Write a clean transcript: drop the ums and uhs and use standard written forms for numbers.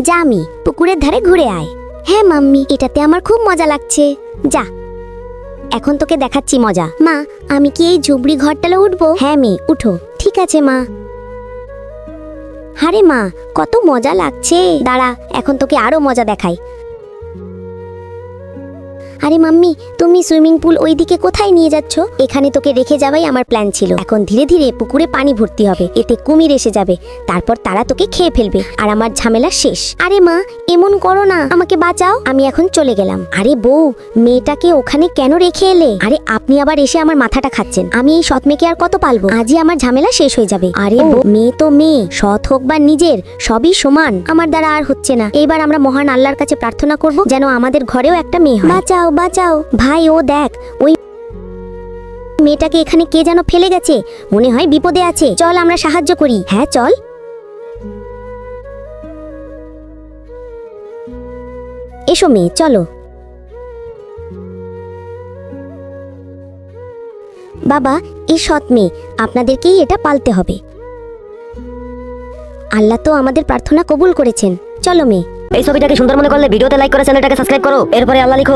যা আমি পুকুরের ধারে ঘুরে আয়। হ্যাঁ মাম্মি, এটাতে আমার খুব মজা লাগছে। যা, এখন তোকে দেখাচ্ছি মজা। মা, আমি কি এই ঝুবড়ি ঘরটালে উঠবো? হ্যাঁ মেয়ে, উঠো। ঠিক আছে মা। আরে মা, কত মজা লাগছে। দাঁড়া, এখন তোকে আরো মজা দেখাই। আরে মাম্মি, তুমি সুইমিং পুল ওইদিকে কোথায় নিয়ে যাচ্ছ? এখানে তোকে রেখে যাওয়াই আমার প্ল্যান ছিল। এখন ধীরে ধীরে পুকুরে পানি ভর্তি হবে, এতে কুমির এসে যাবে, তারপর তারা তোকে খেয়ে ফেলবে, আর আমার ঝামেলা শেষ। আরে মা, এমন করো না, আমাকে বাঁচাও। আমি এখন চলে গেলাম। আরে বউ, মেয়েটাকে ওখানে কেন রেখে এলে? আরে আপনি আবার এসে আমার মাথাটা খাচ্ছেন। আমি এই সৎ মেয়েকে আর কত পালবো? আজই আমার ঝামেলা শেষ হয়ে যাবে। আরে মেয়ে তো মেয়ে, সৎ হোক বা নিজের, সবই সমান। আমার দ্বারা আর হচ্ছে না। এইবার আমরা মহান আল্লাহর কাছে প্রার্থনা করব যেন আমাদের ঘরেও একটা মেয়ে হয়। বাঁচাও বাঁচাও ভাই, ও দেখ, ওই মেয়েটাকে এখানে কে যেন ফেলে গেছে, মনে হয় বিপদে আছে। চল আমরা সাহায্য করি। হ্যাঁ চল। এসো মেয়ে, চলো। বাবা, এই সৎ মেয়ে, আপনাদেরকেই এটা পালতে হবে। আল্লাহ তো আমাদের প্রার্থনা কবুল করেছেন। চলো মেয়ে। এই ছবিটাকে সুন্দর মনে করলে ভিডিওতে লাইক করে চ্যানেলটাকে সাবস্ক্রাইব করো, এরপরে আল্লাহ লিখো।